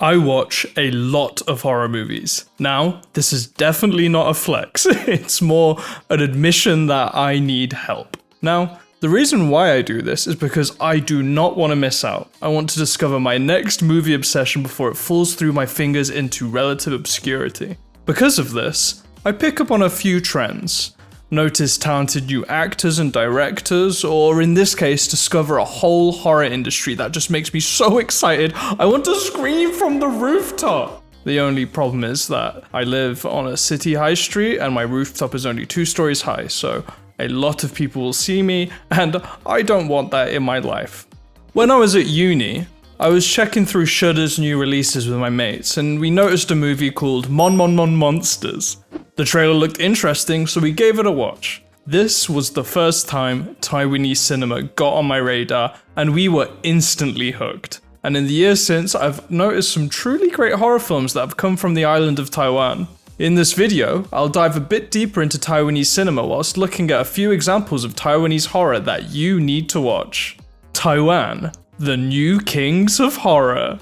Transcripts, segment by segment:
I watch a lot of horror movies. Now, this is definitely not a flex. It's more an admission that I need help. Now, the reason why I do this is because I do not want to miss out. I want to discover my next movie obsession before it falls through my fingers into relative obscurity. Because of this, I pick up on a few trends. Notice talented new actors and directors, or in this case, discover a whole horror industry that just makes me so excited, I want to scream from the rooftop. The only problem is that I live on a city high street and my rooftop is only 2 stories high, so a lot of people will see me, and I don't want that in my life. When I was at uni, I was checking through Shudder's new releases with my mates, and we noticed a movie called Mon Mon Mon Monsters. The trailer looked interesting, so we gave it a watch. This was the first time Taiwanese cinema got on my radar, and we were instantly hooked. And in the years since, I've noticed some truly great horror films that have come from the island of Taiwan. In this video, I'll dive a bit deeper into Taiwanese cinema whilst looking at a few examples of Taiwanese horror that you need to watch. Taiwan, the new kings of horror.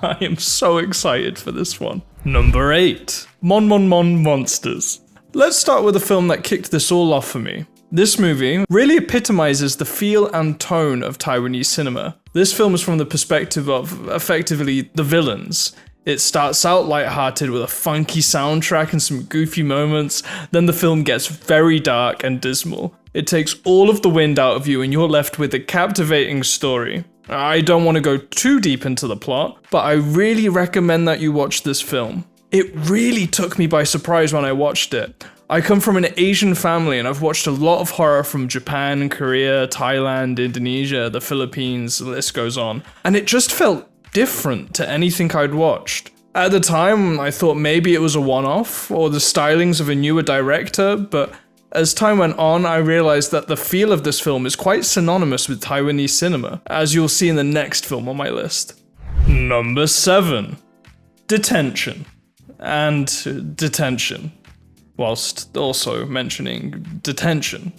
I am so excited for this one. Number 8. Mon Mon Mon Monsters. Let's start with a film that kicked this all off for me. This movie really epitomizes the feel and tone of Taiwanese cinema. This film is from the perspective of, effectively, the villains. It starts out lighthearted with a funky soundtrack and some goofy moments, then the film gets very dark and dismal. It takes all of the wind out of you and you're left with a captivating story. I don't want to go too deep into the plot, but I really recommend that you watch this film. It really took me by surprise when I watched it. I come from an Asian family and I've watched a lot of horror from Japan, Korea, Thailand, Indonesia, the Philippines, the list goes on. And it just felt different to anything I'd watched. At the time, I thought maybe it was a one-off or the stylings of a newer director, but as time went on, I realized that the feel of this film is quite synonymous with Taiwanese cinema, as you'll see in the next film on my list. Number 7. Detention. And Detention, whilst also mentioning Detention.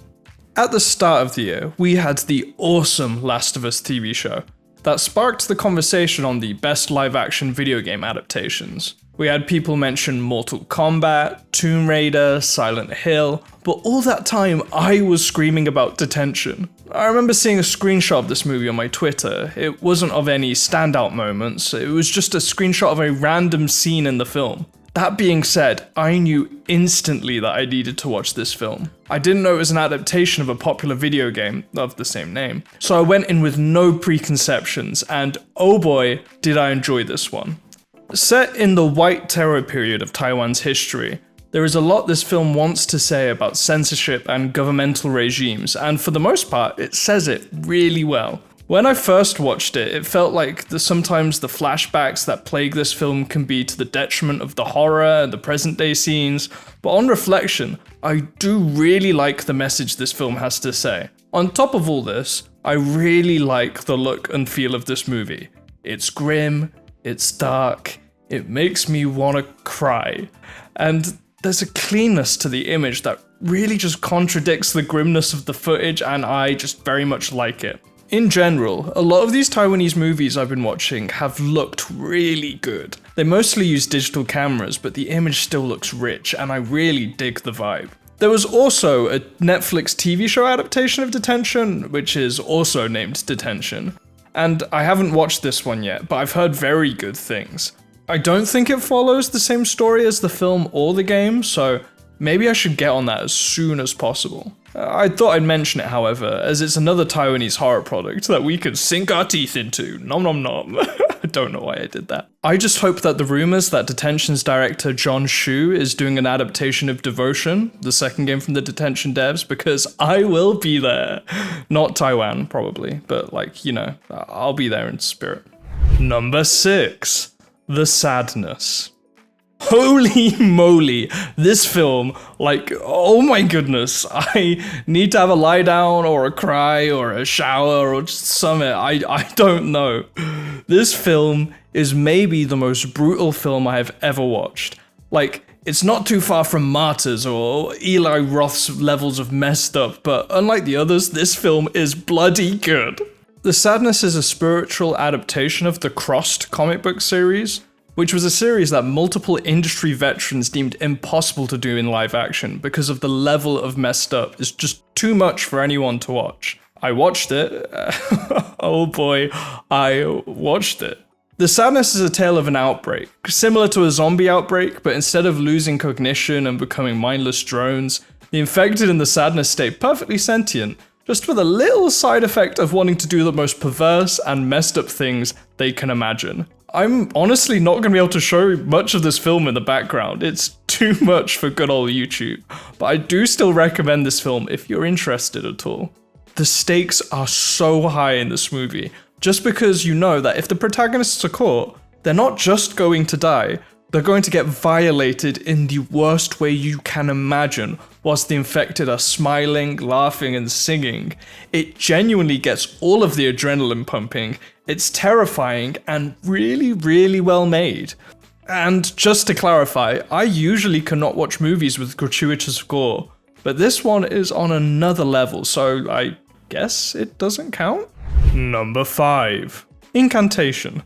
At the start of the year, we had the awesome Last of Us TV show that sparked the conversation on the best live-action video game adaptations. We had people mention Mortal Kombat, Tomb Raider, Silent Hill, but all that time I was screaming about Detention. I remember seeing a screenshot of this movie on my Twitter. It wasn't of any standout moments, it was just a screenshot of a random scene in the film. That being said, I knew instantly that I needed to watch this film. I didn't know it was an adaptation of a popular video game of the same name, so I went in with no preconceptions, and oh boy, did I enjoy this one. Set in the White Terror period of Taiwan's history, there is a lot this film wants to say about censorship and governmental regimes, and for the most part, it says it really well. When I first watched it, it felt like sometimes the flashbacks that plague this film can be to the detriment of the horror and the present-day scenes, but on reflection, I do really like the message this film has to say. On top of all this, I really like the look and feel of this movie. It's grim, it's dark, it makes me want to cry, and there's a cleanness to the image that really just contradicts the grimness of the footage, and I just very much like it. In general, a lot of these Taiwanese movies I've been watching have looked really good. They mostly use digital cameras, but the image still looks rich, and I really dig the vibe. There was also a Netflix TV show adaptation of Detention, which is also named Detention. And I haven't watched this one yet, but I've heard very good things. I don't think it follows the same story as the film or the game, so maybe I should get on that as soon as possible. I thought I'd mention it, however, as it's another Taiwanese horror product that we could sink our teeth into. Nom nom nom. I don't know why I did that. I just hope that the rumors that Detention's director John Shu is doing an adaptation of Devotion, the second game from the Detention devs, because I will be there. Not Taiwan, probably, but I'll be there in spirit. Number 6. The Sadness. Holy moly, this film, oh my goodness, I need to have a lie down or a cry or a shower or just something, I don't know. This film is maybe the most brutal film I have ever watched. It's not too far from Martyrs or Eli Roth's levels of messed up, but unlike the others, this film is bloody good. The Sadness is a spiritual adaptation of the Crossed comic book series. which was a series that multiple industry veterans deemed impossible to do in live action because of the level of messed up is just too much for anyone to watch. I watched it. Oh boy, I watched it. The Sadness is a tale of an outbreak, similar to a zombie outbreak, but instead of losing cognition and becoming mindless drones, the infected in the Sadness stay perfectly sentient, just with a little side effect of wanting to do the most perverse and messed up things they can imagine. I'm honestly not going to be able to show much of this film in the background, it's too much for good old YouTube, but I do still recommend this film if you're interested at all. The stakes are so high in this movie, just because you know that if the protagonists are caught, they're not just going to die, they're going to get violated in the worst way you can imagine, whilst the infected are smiling, laughing, and singing. It genuinely gets all of the adrenaline pumping, it's terrifying, and really, really well made. And just to clarify, I usually cannot watch movies with gratuitous gore, but this one is on another level, so I guess it doesn't count? Number 5. Incantation.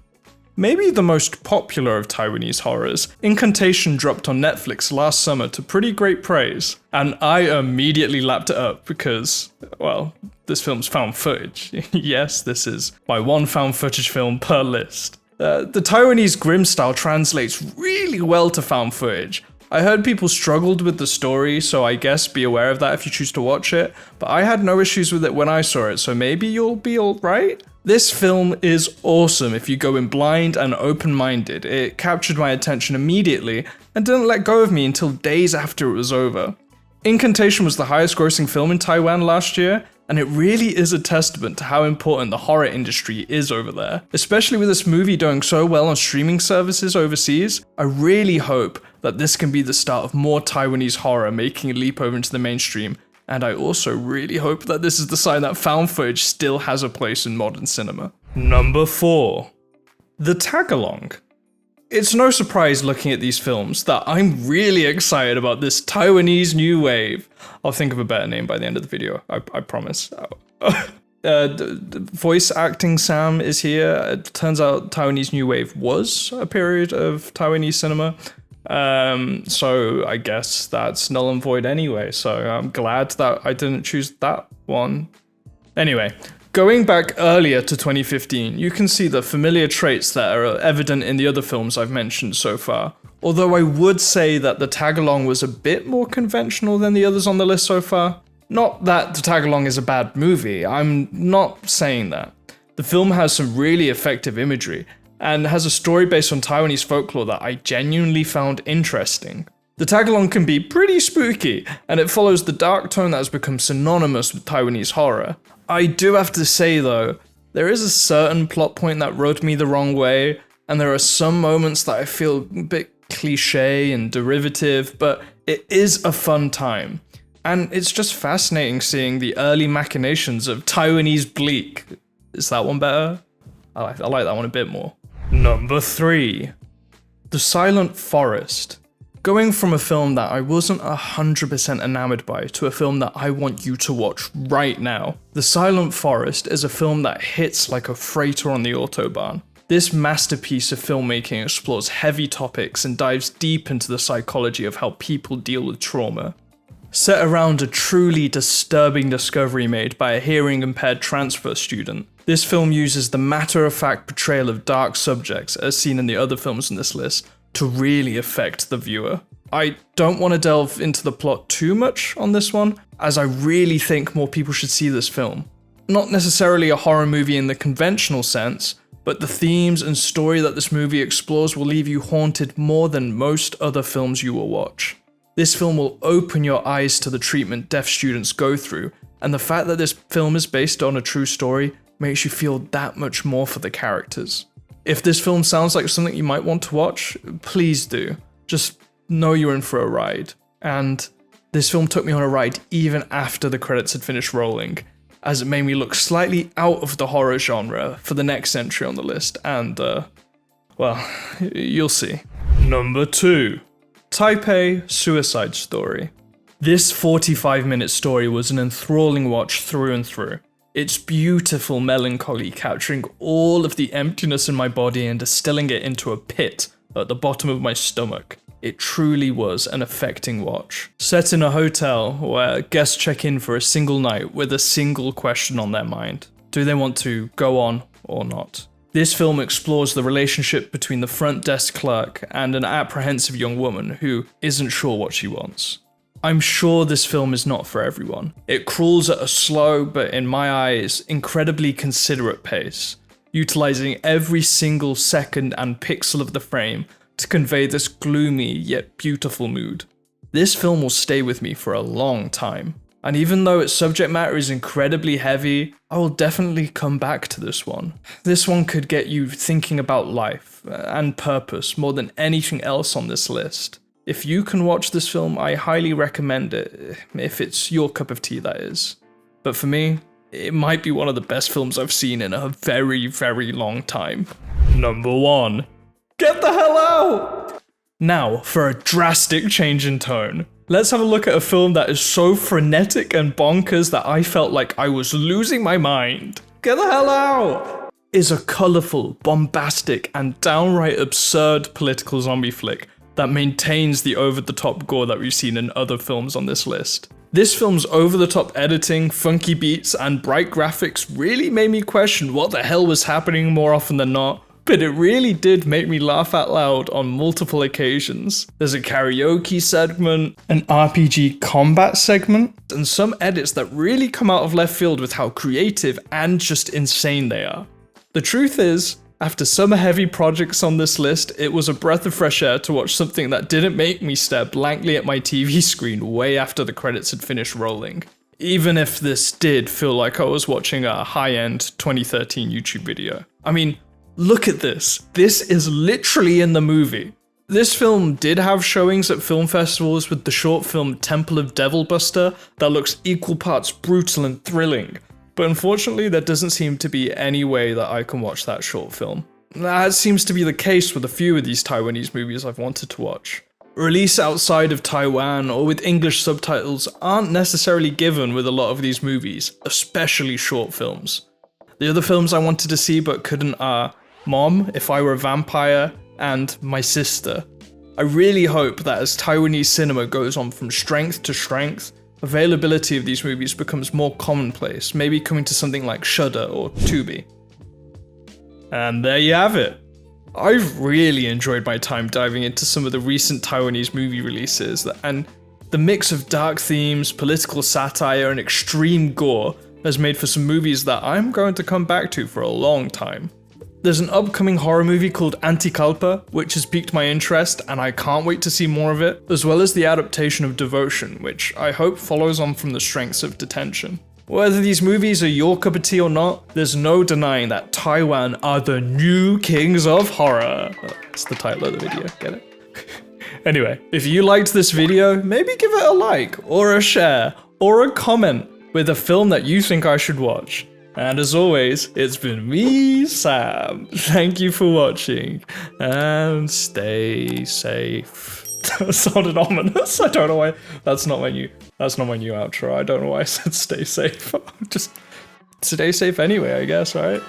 Maybe the most popular of Taiwanese horrors, Incantation dropped on Netflix last summer to pretty great praise, and I immediately lapped it up because, well, this film's found footage. Yes, this is my one found footage film per list. The Taiwanese grim style translates really well to found footage. I heard people struggled with the story, so I guess be aware of that if you choose to watch it, but I had no issues with it when I saw it, so maybe you'll be alright? This film is awesome if you go in blind and open-minded. It captured my attention immediately and didn't let go of me until days after it was over. Incantation was the highest grossing film in Taiwan last year, and it really is a testament to how important the horror industry is over there. Especially with this movie doing so well on streaming services overseas, I really hope that this can be the start of more Taiwanese horror making a leap over into the mainstream, and I also really hope that this is the sign that found footage still has a place in modern cinema. Number 4. The Tagalong. It's no surprise looking at these films that I'm really excited about this Taiwanese new wave. I'll think of a better name by the end of the video, I promise. The voice acting Sam is here. It turns out Taiwanese new wave was a period of Taiwanese cinema. So I guess that's null and void anyway, so I'm glad that I didn't choose that one. Anyway, going back earlier to 2015, you can see the familiar traits that are evident in the other films I've mentioned so far. Although I would say that the Tagalong was a bit more conventional than the others on the list so far. Not that the Tagalong is a bad movie, I'm not saying that. The film has some really effective imagery, and has a story based on Taiwanese folklore that I genuinely found interesting. The Tagalong can be pretty spooky, and it follows the dark tone that has become synonymous with Taiwanese horror. I do have to say though, there is a certain plot point that rubbed me the wrong way, and there are some moments that I feel a bit cliche and derivative, but it is a fun time. And it's just fascinating seeing the early machinations of Taiwanese bleak. Is that one better? I like that one a bit more. Number 3. The Silent Forest. Going from a film that I wasn't 100% enamored by to a film that I want you to watch right now. The Silent Forest is a film that hits like a freighter on the Autobahn. This masterpiece of filmmaking explores heavy topics and dives deep into the psychology of how people deal with trauma. Set around a truly disturbing discovery made by a hearing-impaired transfer student, this film uses the matter-of-fact portrayal of dark subjects, as seen in the other films on this list, to really affect the viewer. I don't want to delve into the plot too much on this one, as I really think more people should see this film. Not necessarily a horror movie in the conventional sense, but the themes and story that this movie explores will leave you haunted more than most other films you will watch. This film will open your eyes to the treatment deaf students go through, and the fact that this film is based on a true story makes you feel that much more for the characters. If this film sounds like something you might want to watch, please do. Just know you're in for a ride. And this film took me on a ride even after the credits had finished rolling, as it made me look slightly out of the horror genre for the next entry on the list, and well, you'll see. Number 2. Taipei Suicide Story. This 45-minute story was an enthralling watch through and through. Its beautiful melancholy capturing all of the emptiness in my body and distilling it into a pit at the bottom of my stomach. It truly was an affecting watch. Set in a hotel where guests check in for a single night with a single question on their mind. Do they want to go on or not? This film explores the relationship between the front desk clerk and an apprehensive young woman who isn't sure what she wants. I'm sure this film is not for everyone. It crawls at a slow, but in my eyes, incredibly considerate pace, utilizing every single second and pixel of the frame to convey this gloomy yet beautiful mood. This film will stay with me for a long time, and even though its subject matter is incredibly heavy, I will definitely come back to this one. This one could get you thinking about life and purpose more than anything else on this list. If you can watch this film, I highly recommend it, if it's your cup of tea, that is. But for me, it might be one of the best films I've seen in a very, very long time. Number 1. Get the hell out! Now, for a drastic change in tone, let's have a look at a film that is so frenetic and bonkers that I felt like I was losing my mind. Get the hell out! Is a colourful, bombastic, and downright absurd political zombie flick that maintains the over-the-top gore that we've seen in other films on this list. This film's over-the-top editing, funky beats, and bright graphics really made me question what the hell was happening more often than not, but it really did make me laugh out loud on multiple occasions. There's a karaoke segment, an RPG combat segment, and some edits that really come out of left field with how creative and just insane they are. The truth is, after some heavy projects on this list, it was a breath of fresh air to watch something that didn't make me stare blankly at my TV screen way after the credits had finished rolling. Even if this did feel like I was watching a high-end 2013 YouTube video. I mean, look at this. This is literally in the movie. This film did have showings at film festivals with the short film Temple of Devilbuster that looks equal parts brutal and thrilling. But unfortunately, there doesn't seem to be any way that I can watch that short film. That seems to be the case with a few of these Taiwanese movies I've wanted to watch. Release outside of Taiwan or with English subtitles aren't necessarily given with a lot of these movies, especially short films. The other films I wanted to see but couldn't are Mom, If I Were a Vampire, and My Sister. I really hope that as Taiwanese cinema goes on from strength to strength, availability of these movies becomes more commonplace, maybe coming to something like Shudder or Tubi. And there you have it. I've really enjoyed my time diving into some of the recent Taiwanese movie releases, and the mix of dark themes, political satire, and extreme gore has made for some movies that I'm going to come back to for a long time. There's an upcoming horror movie called Anticulpa, which has piqued my interest and I can't wait to see more of it, as well as the adaptation of Devotion, which I hope follows on from the strengths of Detention. Whether these movies are your cup of tea or not, there's no denying that Taiwan are the new kings of horror. That's the title of the video, get it? Anyway, if you liked this video, maybe give it a like, or a share, or a comment with a film that you think I should watch. And as always, it's been me, Sam. Thank you for watching, and stay safe. That sounded ominous. I don't know why. That's not my new outro. I don't know why I said stay safe. Just stay safe anyway, I guess, right?